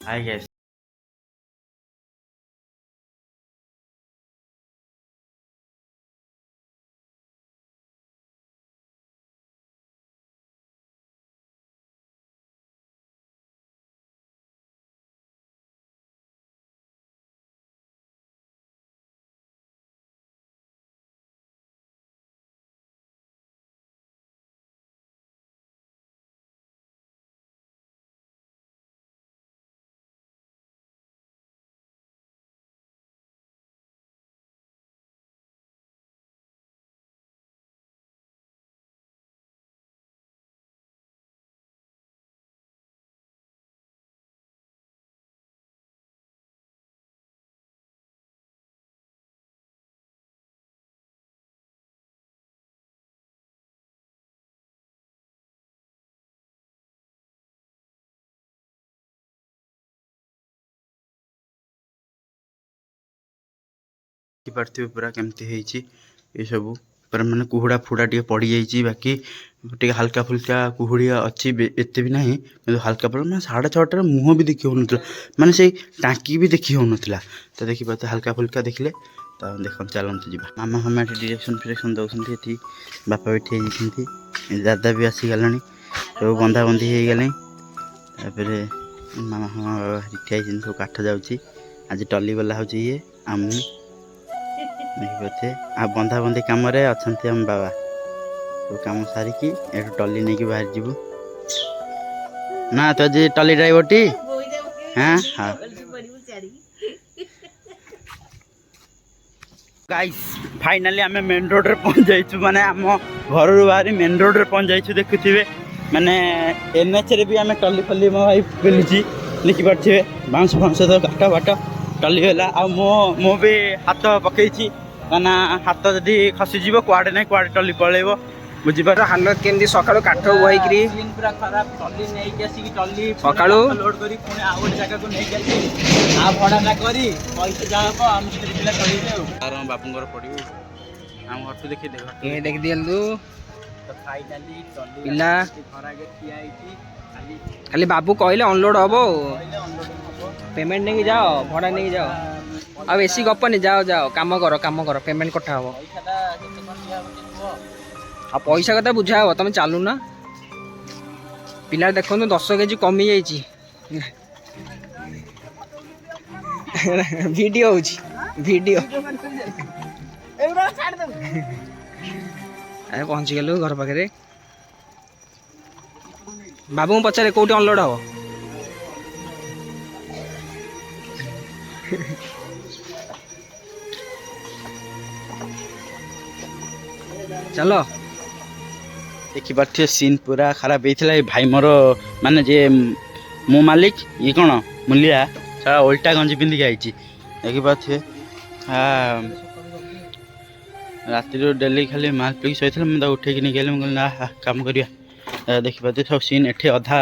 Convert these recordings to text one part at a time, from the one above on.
Hi guys. पार्थिव पूरा केमती होईची ये सब पूरा माने कुहुड़ा फुड़ा टे पड़ जाइए बाकी टे हल्का फुल्का कुहुड़ी अच्छी एत भी नहीं किंतु हल्का पूरा मैं 6:30 मुँह भी देखी हो माने से टाँकी भी देखी हो तो देखी पाते हल्का फुल्का देखले तो देख चलते जी मामा हम डिरेक्शन फिरेक्शन दौरान ये बापा भी ठे दादा भी आसीगला सब बंधा बंधी हो गले मामा हम बाबा ठिया सब काठ जाऊँगी आज टली वाला हूँ ये आम देखिए आ बंधा बंधी कम अच्छा आम बाबा सब कम सारिकी एठू टली नहीं कि बाहर जीवु ना तो आज टली ड्राइवर टी हाँ हाँ गाइस फाइनाली आम मेन रोड रे पहुंच जाइछु माने आम घर बाहरी मेन रोड रे पहुंच जाइछु देखुथिबे माने एनएच रे भी आम टली फली मो भाई पेलुची लिखि पारथिबे बांस फांस तो काटा बाट टली होला आ मो भी हाथ पकईची काना हाथ जदि खसीज कुआडे ना कुआडे टली पलैब बुझीपार हालत केमती सकाळु काठ बोहिकरी सीन पूरा खराब टली नहीं के आसी टली सकाळु लोड करी पुणी आ गोटे जगह को नहीं गेली आ भड़ा ना करी पैसा जा हो हम स्त्री पिला टली दे आर बापूंगर पडिबो हम घर तो देखि देख ए देख दियलु तो फाइनली टली पिला घर आगे ठिया आईची खाली बाबू कहले अनलोड हबो पहले अनलोड हबो पेमेंट नहीं जाओ भड़ा नहीं जाओ अब एसी गपनी जाओ जाओ काम करो पेमेंट कटा हबो पैसाटा केते कोन दिया होते आ पैसा कथा बुझा हबो तुम चालू ना पिला देखो 10 केजी कमी जाइची वीडियो होची वीडियो एवरा छाड़ दे अरे पहुंच गेलु घर पाखे बाबू पचारे कोटी अनलोड हबो चलो देखी पार्थिव सीन पूरा खराब होता है भाई मोर माने जे मो मालिक ये कौन मूलिया सारा उल्टा गंजी पिंधिक आई देखी पार्थिव हाँ राति डेली खाली माल पिक शोता मुझे उठे नहीं गली मुझे ना कम करा देखी पार्थे सब सीन एठे अधा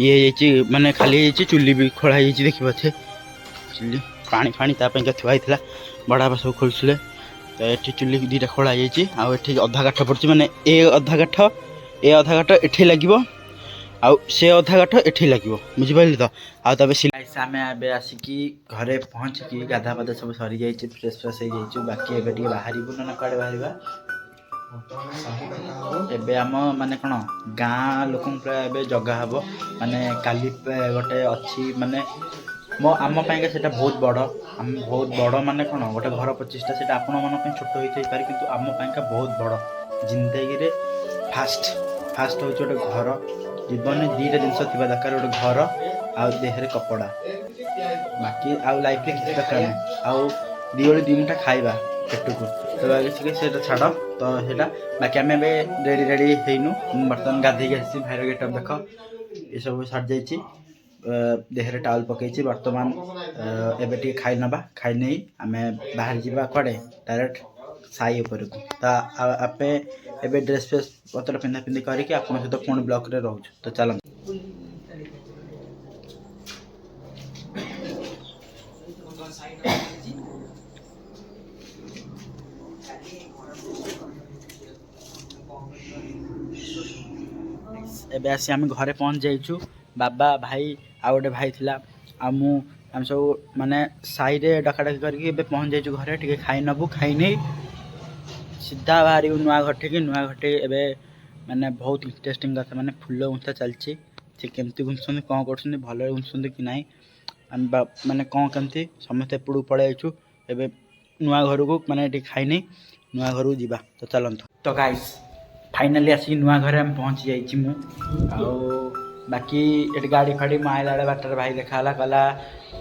ये माने खाली चुली भी खोला देखी पार्थे चुली पानी फाणी थुआई बड़ा सब खोलुले तो ये चुली दीटा खोला आठी अधा काठ पड़ी माने ए अधा काठ एठी लगे आउ से अधा काठ एठी लगे बुझिपारे तो आम आसिकी घरे पहुँचिकी गाधा पाधा सब सरी जाइए फ्रेश फ्रेश हो जाइए बाकी एबे टिके बाहर ना कड़े बाहर एबे आम माने कौन गाँ लोक जगह हम माने काली गोटे अच्छी माने मो आम पाइंका से बहुत बड़ आम बहुत बड़ माने कौन गोटे घर प्रतिष्ठा से आपण मन छोट होता है कि आम पाइंका बहुत बड़ जिंदगी फास्ट फास्ट हूँ गोटे घर जीवन में 2टा जिनस थी दरकार गोटे घर आ देहरे कपड़ा बाकी आउ लाइफ में किसी दरकार नहीं आउ दी ओली 2 मुठा खाइबा पेट को तो छाड़ तो सेटा बाकी आम रेडी रेडी हेनु बर्तमान गाधे आसी भाईर गेटअप देख ये सब सर जाइए देहरे टावल पकई बर्तमान एबे टी खाई नबा खाई नहीं आम बाहर जावा कड़े डायरेक्ट साई उपर को तो आपे एबे ड्रेस फ्रेस पतर पिंधा पिंधि करके आप सहित पुणी ब्लॉक रे रहूँ तो चल एबे आसी आम घरे पहुँच जाइछु बाबा भाई आ गोटे भाई थिला आम सब माने साई रे डकाडकी करके ए पहुँच जाइए घरे टे खाई नबू खाई नहीं सीधा बाहर नुआ घटे कि नुआ घटे ए माने बहुत इंटरेस्टिंग कथा माने फुल गुंथा चलती सी केमती गुंथुंट कौन कर भल गुंथुंट कि ना आम माने कौन केमती समस्ते एपड़ू पलि आईचु एबे नुआ घर को माने खाई नहीं नुआ घर को जीवा तो चलतु तो गाइस फाइनाली आसिक नुआ घर आम पहुँची जाइए मु बाकी ये गाड़ी फाड़ी माइला आड़े बाटर भाई देखाला कहला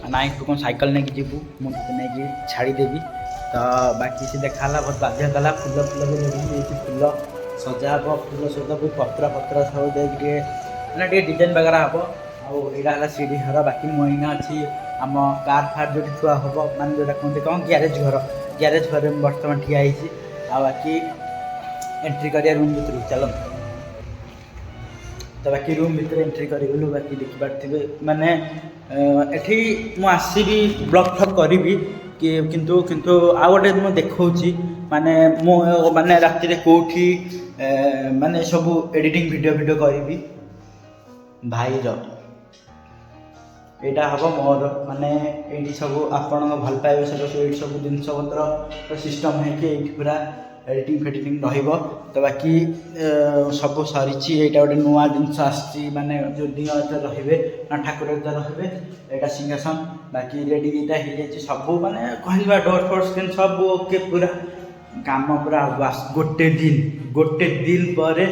नाई तू कौन साइकिल नहीं जीवु मुझे नहीं छाड़देवी तो बाकी से देखाला बहुत बाध्य कला फुल फुल भी फुल सजा हे फुल सजा भी पत्र पत्र सब देखे मैंने डिजाइन वगैरह हम आईटा सीढ़ी घर बाकी मोइना अच्छी आम कार फार जो थुआ हम मानते जो कहते कौन ग्यारेज घर बर्तमान ठिया बाकी एंट्री करिया रूम भर चल तो बाकी रूम भर एंट्री करूँ बाकी देखिपे माने एठी मु आसबि ब्लॉग फ्लग करी कि किंतु किंतु आ गोटे मुझे देखा माने मो माने राति कौटी माने सब एडिटिंग वीडियो करी भाई यहाँ हम मोर माने ये सब आपण भल पाइबे सब जिनस पत्र सिस्टम है कि पूरा एडिटिंग फेडिटिंग तो बाकी सब सरी यहाँ गोटे नुआ जिनस आसी माने जो दिन रे ठाकुर रे यहाँ सिंहासन बाकी रेडी दीटा हो जाए सब माने कहवा डोर फोर स्क्रीन सब ओके पूरा काम पूरा गोटे दिन पर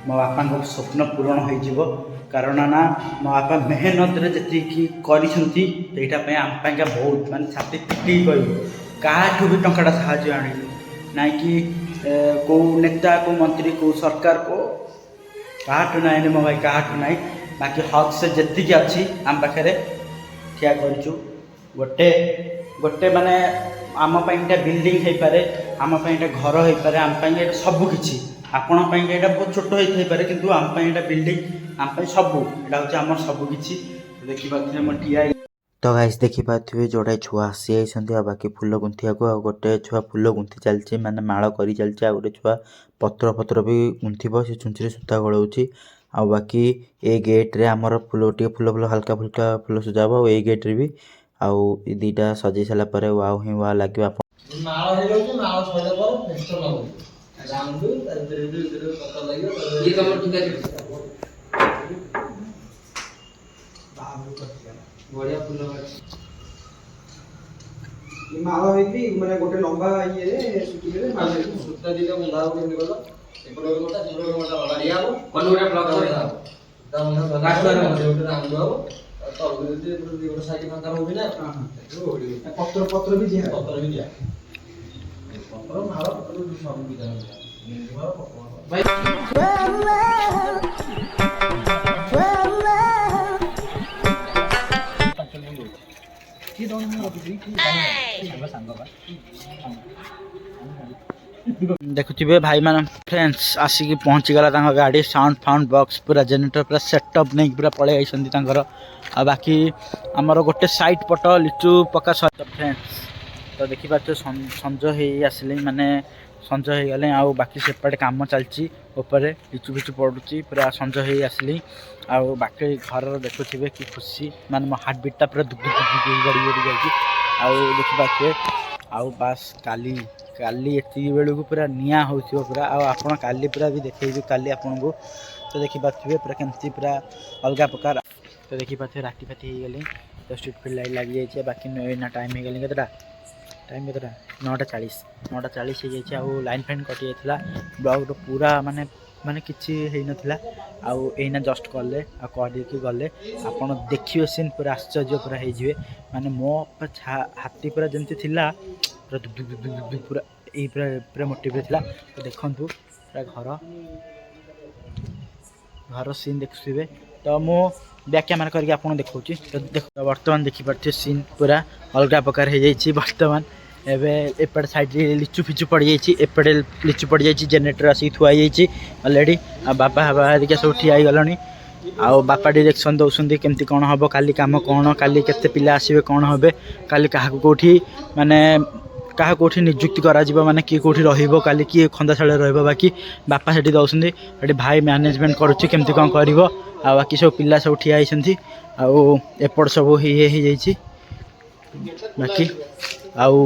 मो बापा स्वप्न पूरण हो कारण ना मो बापा मेहनत जी करीपाई आम बहुत माने छाती पिटी कह क्या भी टाटा साहय आनिलु ना कि कौ नेता कौ मंत्री कौ सरकार को क्या ना मो भाई क्या ना बाकी हक से जी अच्छी आम पाखे ठिया करूँ गोटे गोटे माने आम बिल्डिंग हो पारे आम घर हो पारे आम सबकि आपण यहाँ बहुत छोट होता पारे कि आम बिल्डिंग आम सब यहाँ हूँ आम सबकि देखिए मैं ठिया तो गाइस देखिपे जोड़े छुआ आसी जाती बाकी फुल गुंथिया को गोटे छुआ फुल गुंथि चलती माने माड़ कर चलती आ गोटे छुआ पत्र पत्र भी गुंथब से चुंची सूता गलाऊँच आ बाकी ए गेट्रे आमर फुल टे फुल फुल हल्का फुल्का फुल सजाब और ये गेट्रे भी आउ दीटा सजै सारापर वाओ ही वाओ लगे बढ़िया फुल माल होइती माने गोटे लंबा ये सुतिले माल सुता दिले बंधा हो केमि गलो एपडो मोटा सेपडो मोटा गाड़िया हो कोन गोटे ब्लॉक करे ता बंधा लास्ट वाला गोटे राम दो तो दे गोटे साइड फांका होबी ना हां पत्र पत्र भी दिया पत्र माल पत्र सब भी दिया भाई देखुए भाई मान फ्रेंड्स आसिक पहुँचीगला गाड़ी साउंड फाउंड बॉक्स पूरा जेनेटर पूरा सेटअप नहीं पूरा पलि आई बाकी आमर गोटे साइड पट लिचु पक्का फ्रेंड्स तो देखिए संज हो आसिले माने संज हो गले आ बाकी सेपटे काम चलती लिचु फिचु पड़ुची पूरा संज हो आसिली आ बाकी घर देखुए कि खुशी माने मो हार्ट बीटा पूरा दुख दुख बढ़ी बढ़ी जाए देखिए आउ बास काली काली एति बेलू पूरा निया हो पूरा आपण काली पूरा भी देखे काली आपन को तो देखिए पूरा केमती पूरा अलग प्रकार तो देखिए राति फाति हो गली तो स्ट्रीट फील्ड लाइट लगी जाए बाकी ना टाइम हो गली केतटा टाइम केतटा 9:40 हो जाए लाइन फाइन कटि जाता ब्लॉग पूरा माने माने किसी नथिला आउ एना जस्ट कले आके गले आपन देखिए सीन पूरा आश्चर्य पूरा हो माने मो हाथी पूरा जमती थिला पूरा दुख दुख दुख दुख पूरा ये पूरा पूरा मोटिव थिला तो देखु पूरा घर सीन देखुए तो मो बैक कैमेरा करके आपन देखा तो देख बर्तमान देखिपे सीन पूरा अलग प्रकार हो जाए बर्तमान एपट साइड लिचु फिचु पड़ जाइए एपटे लिचु पड़ जाइए जेनेटर आसिक थुआ अलरेडी आ बापा हरिका सब ठिया गलनी आ बापा डायरेक्शन दौरान केमती कौन हम काली कम कौन काली केते पिला आसबे कौन हे काली क्या कौटी माने କାହା କେଉଁଠି ନିଯୁକ୍ତି କରାଯିବ ମାନେ କିଏ କେଉଁଠି ରହିବ କାଲି କିଏ ଖନ୍ଦାଶାଳରେ ରହିବ ବାକି ବାପା ସେଠି ଦେଉଛନ୍ତି ସେଠି ଭାଇ ମ୍ୟାନେଜମେଣ୍ଟ କରୁଛି କେମିତି କ'ଣ କରିବ ଆଉ ବାକି ସବୁ ପିଲା ସବୁ ଠିଆ ହେଇଛନ୍ତି ଆଉ ଏପଟ ସବୁ ହେଇଯାଇଛି ବାକି ଆଉ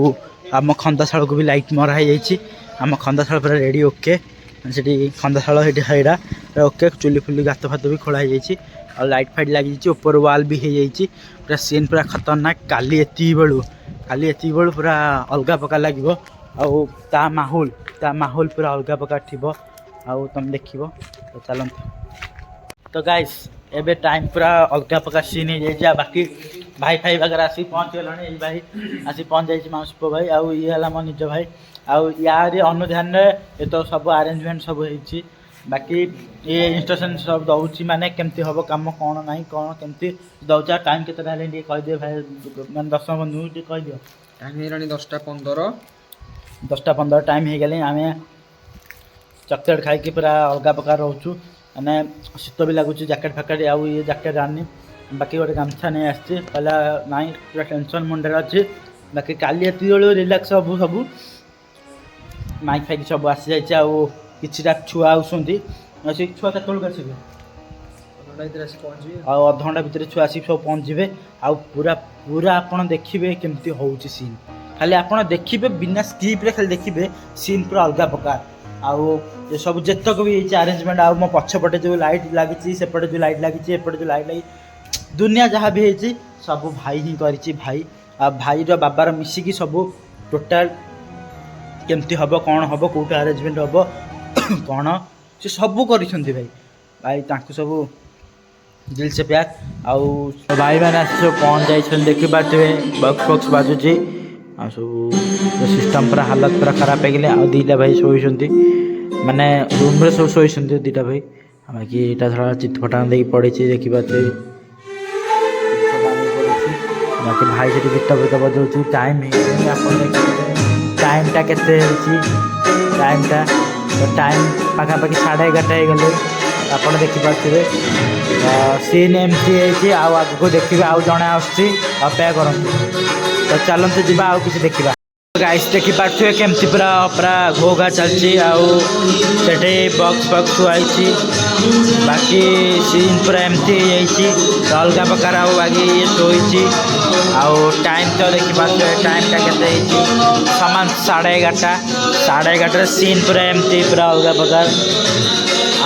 ଆମ ଖନ୍ଦାଶାଳକୁ ବି ଲାଇଟ୍ ମରା ହେଇଯାଇଛି ଆମ ଖନ୍ଦାଶାଳ ପୁରା ରେଡ଼ି ଓକେ ସେଠି ଖନ୍ଦାଶାଳ ସେଠି ହେଇଡ଼ା ପୁରା ଓକେ ଚୁଲି ଫୁଲି ଗାତ ଫାତ ବି ଖୋଳା ହେଇଯାଇଛି ଆଉ ଲାଇଟ୍ ଫାଇଟ୍ ଲାଗିଯାଇଛି ଉପର ୱାଲ୍ ବି ହେଇଯାଇଛି ପୁରା ସିନ୍ ପୁରା ଖତରନାକ କାଲି ଏତିକି ବେଳୁ ପୁରା ଅଲଗା ପ୍ରକାର ଲାଗିବ ଆଉ ତା ମାହୋଲ ପୁରା ଅଲଗା ପ୍ରକାର ଥିବ ଆଉ ତମେ ଦେଖିବ ତ ଚାଲନ୍ତୁ ତ ଗାଇସ୍ ଏବେ ଟାଇମ୍ ପୁରା ଅଲଗା ପ୍ରକାର ସିନ୍ ହେଇଯାଇଛି ଆଉ ବାକି ଭାଇ ପାଖରେ ଆସିକି ପହଞ୍ଚିଗଲାଣି ଏଇ ଭାଇ ଆସିକି ପହଞ୍ଚି ଯାଇଛି ମାଉସୀ ପୁଅ ଭାଇ ଆଉ ଇଏ ହେଲା ମୋ ନିଜ ଭାଇ ଆଉ ୟାରି ଅନୁଧ୍ୟାନରେ ଏ ତ ସବୁ ଆରେଞ୍ଜମେଣ୍ଟ ସବୁ ହେଇଛି ବାକି ଇଏ ଇନଷ୍ଟ୍ରକ୍ସନ୍ ସବୁ ଦେଉଛି ମାନେ କେମିତି ହେବ କାମ କ'ଣ ନାହିଁ କ'ଣ କେମିତି ଦେଉଛି ଆଉ ଟାଇମ୍ କେତେଟା ହେଲେ ଟିକେ କହିଦିଅ ଭାଇ ମାନେ ଦର୍ଶକ ବନ୍ଧୁଙ୍କୁ ଟିକେ କହିଦିଅ ଟାଇମ୍ ହେଇଗଲାଣି 10:15 10:15 ଟାଇମ୍ ହେଇଗଲାଣି ଆମେ ଚକୋଲେଟ୍ ଖାଇକି ପୁରା ଅଲଗା ପ୍ରକାର ରହୁଛୁ ମାନେ ଶୀତ ବି ଲାଗୁଛି ଜ୍ୟାକେଟ୍ ଫ୍ୟାକେଟ୍ ଆଉ ଇଏ ଜ୍ୟାକେଟ୍ ଆଣିନି ବାକି ଗୋଟେ ଗାମୁଛା ନେଇ ଆସିଛି କହିଲା ନାଇଁ ପୁରା ଟେନସନ୍ ମୁଣ୍ଡରେ ଅଛି ବାକି କାଲି ଏତିକି ବେଳୁ ରିଲାକ୍ସ ସବୁ ମାଇକ୍ ଫାଇକ୍ ସବୁ ଆସିଯାଇଛି ଆଉ କିଛିଟା ଛୁଆ ଆସୁଛନ୍ତି ସେ ଛୁଆ କେତେବେଳକୁ ଆସିବେ ଆଉ ଅଧଘଣ୍ଟା ଭିତରେ ଛୁଆ ଆସିକି ସବୁ ପହଞ୍ଚିବେ ଆଉ ପୁରା ଆପଣ ଦେଖିବେ କେମିତି ହେଉଛି ସିନ୍ ଖାଲି ଆପଣ ଦେଖିବେ ବିନା ସ୍କ୍ରିପ୍ଟରେ ଖାଲି ଦେଖିବେ ସିନ୍ ପୁରା ଅଲଗା ପ୍ରକାର ଆଉ ଏସବୁ ଯେତକ ବି ହେଇଛି ଆରେଞ୍ଜମେଣ୍ଟ ଆଉ ମୋ ପଛପଟେ ଯେଉଁ ଲାଇଟ୍ ଲାଗିଛି ସେପଟେ ଯେଉଁ ଲାଇଟ୍ ଲାଗିଛି ଏପଟେ ଯେଉଁ ଲାଇଟ୍ ଲାଗିଛି ଦୁନିଆ ଯାହା ବି ହେଇଛି ସବୁ ଭାଇ ହିଁ କରିଛି ଭାଇ ଆଉ ଭାଇର ବାବାର ମିଶିକି ସବୁ ଟୋଟାଲ୍ କେମିତି ହେବ କ'ଣ ହେବ କେଉଁଠି ଆରେଞ୍ଜମେଣ୍ଟ ହେବ କ'ଣ ସେ ସବୁ କରିଛନ୍ତି ଭାଇ ତାଙ୍କୁ ସବୁ ଦିଲ୍ ସେ ପ୍ୟାର୍ ଆଉ ଭାଇମାନେ ଆସି ସବୁ ପହଞ୍ଚି ଯାଇଛନ୍ତି ଦେଖିପାରୁଥିବେ ବକ୍ସ ବାଜୁଛି ଆଉ ସବୁ ସିଷ୍ଟମ୍ ପୁରା ହାଲତ ପୁରା ଖରାପ ହେଇଗଲେ ଆଉ ଦୁଇଟା ଭାଇ ଶୋଇଛନ୍ତି ମାନେ ରୁମ୍ରେ ସବୁ ଶୋଇଛନ୍ତି ଦୁଇଟା ଭାଇ ବାକି ଏଇଟା ଧର ଚିତଫଟା ଦେଇକି ପଡ଼ିଛି ଦେଖିପାରୁଥିବେ ବାକି ଭାଇ ସେଠି ଗୀତ ବଜାଉଛି ଟାଇମ୍ ହେଇଗଲାଣି ଆପଣ ଦେଖିବେ ଟାଇମ୍ଟା କେତେ ହେଇଛି ଟାଇମ୍ ପାଖାପାଖି 11:30 ହେଇଗଲେ ଆପଣ ଦେଖିପାରୁଥିବେ ସିନ୍ ଏମିତି ହେଇଛି ଆଉ ଆଗକୁ ଦେଖିବେ ଆଉ ଜଣେ ଆସୁଛି ଅପେକ୍ଷା କରନ୍ତୁ ତ ଚାଲନ୍ତୁ ଯିବା ଆଉ କିଛି ଦେଖିବା ଗାଇସ୍ ଦେଖିପାରୁଥିବେ କେମିତି ପୁରା ଘୋ ଘା ଚାଲିଛି ଆଉ ସେଠି ବକ୍ସ ଥୁଆ ହେଇଛି ବାକି ସିନ୍ ପୁରା ଏମିତି ହେଇଯାଇଛି ଅଲଗା ପ୍ରକାର ଆଉ ବାକି ଇଏ ଶୋଇଛି ଆଉ ଟାଇମ୍ ତ ଦେଖିପାରୁଥିବେ ଟାଇମ୍ଟା କେତେ ହେଇଛି ସମାନ 11:30 ସିନ୍ ପୁରା ଏମିତି ପୁରା ଅଲଗା ପ୍ରକାର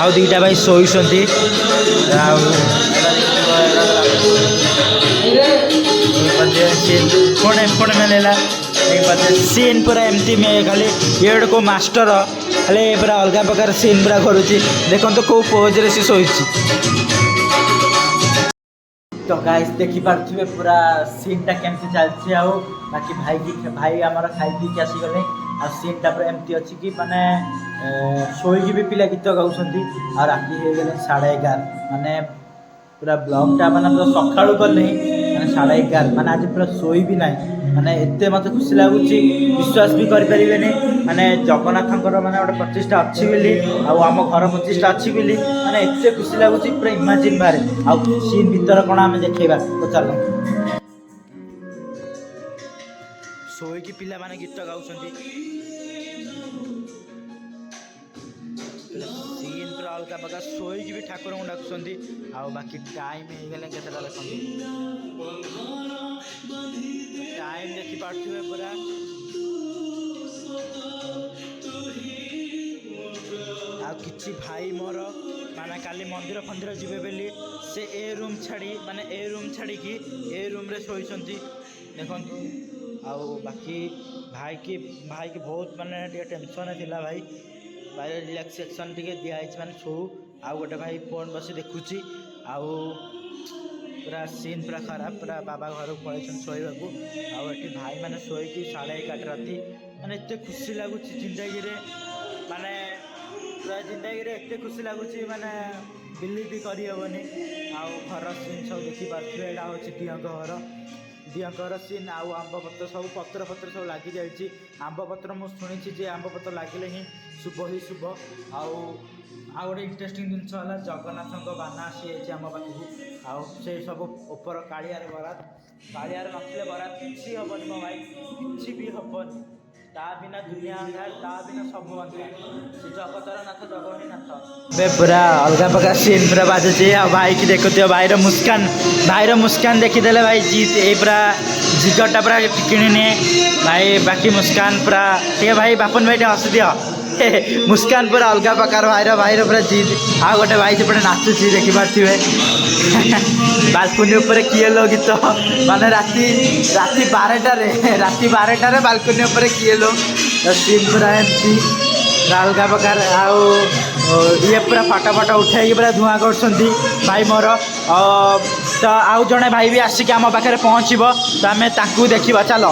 ଆଉ ଦୁଇଟା ଭାଇ ଶୋଇଛନ୍ତି ଆଉ ପୁଣି ମିଳିଲା ସିନ୍ ପୁରା ଏମିତି ଖାଲି ଇଏ ଗୋଟେ କେଉଁ ମାଷ୍ଟର ଖାଲି ପୁରା ଅଲଗା ପ୍ରକାର ସିନ୍ ପୁରା କରୁଛି ଦେଖନ୍ତୁ କେଉଁ ପୋଜ୍ରେ ସେ ଶୋଇଛି ତ ଗାଇସ୍ ଦେଖିପାରୁଥିବେ ପୁରା ସିନ୍ଟା କେମିତି ଚାଲିଛି ଆଉ ବାକି ଭାଇ ଆମର ଖାଇ ପିଇକି ଆସିଗଲେ ଆଉ ସିନ୍ଟା ପୁରା ଏମିତି ଅଛି କି ମାନେ ଶୋଇକି ବି ପିଲା ଗୀତ ଗାଉଛନ୍ତି ଆଉ ରାତି ହେଇଗଲେ 11:30 ମାନେ ପୁରା ବ୍ଲଗ୍ଟା ମାନେ ପୁରା ସକାଳୁ କଲେ ମାନେ 11:30 ମାନେ ଆଜି ପୁରା ଶୋଇବି ନାହିଁ ମାନେ ଏତେ ମୋତେ ଖୁସି ଲାଗୁଛି ବିଶ୍ୱାସ ବି କରିପାରିବେନି ମାନେ ଜଗନ୍ନାଥଙ୍କର ମାନେ ଗୋଟେ ପ୍ରତିଷ୍ଠା ଅଛି ବୋଲି ଆଉ ଆମ ଘର ପ୍ରତିଷ୍ଠା ଅଛି ବୋଲି ମାନେ ଏତେ ଖୁସି ଲାଗୁଛି ପୁରା ଇମାଜିନ୍ ବାହାରେ ଆଉ ସିନ୍ ଭିତରେ କ'ଣ ଆମେ ଦେଖେଇବା ତ ଚାଲ ଶୋଇକି ପିଲାମାନେ ଗୀତ ଗାଉଛନ୍ତି ସିନ୍ ପୁରା ଅଲଗା ପ୍ରକାର ଶୋଇକି ବି ଠାକୁରଙ୍କୁ ଡାକୁଛନ୍ତି ଆଉ ବାକି ଟାଇମ୍ ହେଇଗଲେ କେତେଟା ଦେଖନ୍ତି ଟାଇମ୍ ଦେଖିପାରୁଥିବେ ପୁରା ଆଉ କିଛି ଭାଇ ମୋର ମାନେ କାଲି ମନ୍ଦିର ଫନ୍ଦିର ଯିବେ ବୋଲି ସେ ଏ ରୁମ୍ ଛାଡ଼ିକି ଏ ରୁମ୍ରେ ଶୋଇଛନ୍ତି ଦେଖନ୍ତୁ ଆଉ ବାକି ଭାଇକି ବହୁତ ମାନେ ଟିକେ ଟେନସନ୍ ଥିଲା ଭାଇ ରିଲାକ୍ସେସନ୍ ଟିକେ ଦିଆହେଇଛି ମାନେ ଶୋଉ ଆଉ ଗୋଟେ ଭାଇ ଫୋନ୍ ବସି ଦେଖୁଛି ଆଉ ପୁରା ସିନ୍ ପୁରା ଖରାପ ପୁରା ବାବା ଘରକୁ ପଳେଇଛନ୍ତି ଶୋଇବାକୁ ଆଉ ଏଠି ଭାଇମାନେ ଶୋଇକି 11:30 ରାତି ମାନେ ଏତେ ଖୁସି ଲାଗୁଛି ଜିନ୍ଦଗିରେ ମାନେ ପୁରା ଜିନ୍ଦଗିରେ ଏତେ ଖୁସି ଲାଗୁଛି ମାନେ ବିଲିଭ୍ ବି କରିହେବନି ଆଉ ଘର ସିନ୍ ସବୁ ଦେଖିପାରୁଥିବେ ଏଇଟା ହେଉଛି ଦିଅଁଙ୍କର ସିନ୍ ଆଉ ଆମ୍ବପତ୍ର ସବୁ ପତ୍ର ସବୁ ଲାଗିଯାଇଛି ଆମ୍ବପତ୍ର ମୁଁ ଶୁଣିଛି ଯେ ଆମ୍ବପତ୍ର ଲାଗିଲେ ହିଁ ଶୁଭ ଆଉ ଗୋଟେ ଇଣ୍ଟରେଷ୍ଟିଂ ଜିନିଷ ହେଲା ଜଗନ୍ନାଥଙ୍କ ବାନା ଆସିଯାଇଛି ଆମ ପାଖକୁ ଆଉ ସେ ସବୁ ଉପର କାଳିଆରେ ନଥିଲେ ବରାତ କିଛି ହେବନି ମୋ ଭାଇ କିଛି ବି ହେବନି ତା ବିନା ଦୁନିଆ ଅନ୍ଧାର, ତା ବିନା ସବୁ ଅନ୍ଧାର। ସେ ଜଗତର ନାଥ ଜଗ ହିଁ ନାଥ। ଏବେ ପୁରା ଅଲଗା ପ୍ରକାର ସିନ୍ ପୁରା ବାଜୁଛି। ଆଉ ଭାଇକି ଦେଖୁଥିବ, ଭାଇର ମୁସ୍କାନ ଦେଖିଦେଲେ ଭାଇ ଜିତ୍ ଏଇ ପୁରା ଜିଗରଟା ପୁରା କିଣି ନିଏ ଭାଇ। ବାକି ମୁସ୍କାନ ପୁରା ଟିକେ ଭାଇ ବାପନ ଭାଇ ଟିକେ ହସି ଦିଅ। ମୁସ୍କାନ ପୁରା ଅଲଗା ପ୍ରକାର ଭାଇର ପୁରା ଜିତ୍। ଆଉ ଗୋଟେ ଭାଇ ସେପଟେ ନାଚୁଛି ଦେଖିପାରୁଥିବେ। ବାଲକୁନି ଉପରେ କିଏ ଲୋ ଗୀତ ମାନେ ରାତି 12ଟାରେ ବାଲକୁନି ଉପରେ କିଏ ଲୋ ସିନ୍ ପୁରା ଏମିତି ଅଲଗା ପ୍ରକାର। ଆଉ ଇଏ ପୁରା ଫଟୋ ଉଠେଇକି ପୁରା ଧୂଆଁ କରୁଛନ୍ତି ଭାଇ ମୋର। ତ ଆଉ ଜଣେ ଭାଇ ବି ଆସିକି ଆମ ପାଖରେ ପହଞ୍ଚିବ, ତ ଆମେ ତାଙ୍କୁ ଦେଖିବା। ଚାଲ।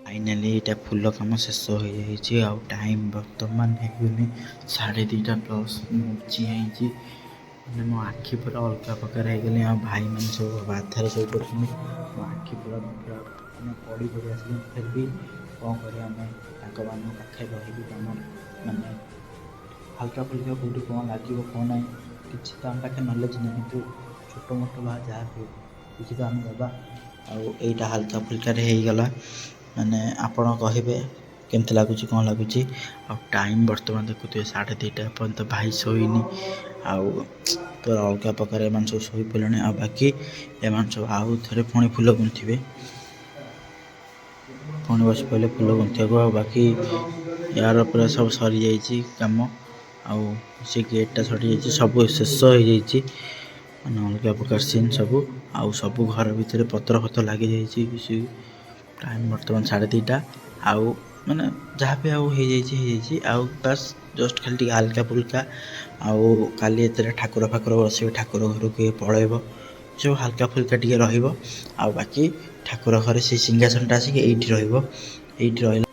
फाइनाली यहाँ फुल कम शेष हो जाए। आउ टाइम बर्तमान होनी 2:30+ मुझे मैंने मो आखि पूरा अलग प्रकार हो गली। आ भाई मैंने सब बाधार सब पड़े मो आखि पूरा पूरा पड़ी पड़ी आस फिर भी कौन कर पाखे रही कम मानने हल्का फुल्का कौटी कौन लगे कौन ना कि तो आम पाखे नलेज नहीं कि छोट मोट बा जहाँ भी कि तो आम दबा आईटा हल्का फुल्का होगला मैंने आपण कहे केमती लगुच कौन लगुच। टाइम बर्तमान देखुए 2:30 पर्यंत भाई शोनी तो अलग प्रकार एम सब शो पड़े। आ बाकी एम सब आउ थे पुणी फुल गुंथे पुणी बस पड़े फुल गुंथा बाकी यार पूरा सब सरी जाइए कम आउ से गेटा सरी जाइए सब शेष हो जाइए मैंने अलग प्रकार सीन सब आउ सब घर भितर पत्र फतर लगी जाइए। टाइम बर्तमान 2:30 आउ ମାନେ ଯାହା ବି ଆଉ ହେଇଯାଇଛି ଆଉ ବାସ୍ ଜଷ୍ଟ ଖାଲି ଟିକେ ହାଲକା ଫୁଲକା ଆଉ କାଲି ଏଥିରେ ଠାକୁର ଫାକୁର ବସିବେ ଠାକୁର ଘରକୁ ପଳେଇବ ସବୁ ହାଲକା ଫୁଲକା ଟିକେ ରହିବ ଆଉ ବାକି ଠାକୁର ଘରେ ସେଇ ସିଂହାସନଟା ଆସିକି ଏଇଠି ରହିବ ଏଇଠି ରହିଲା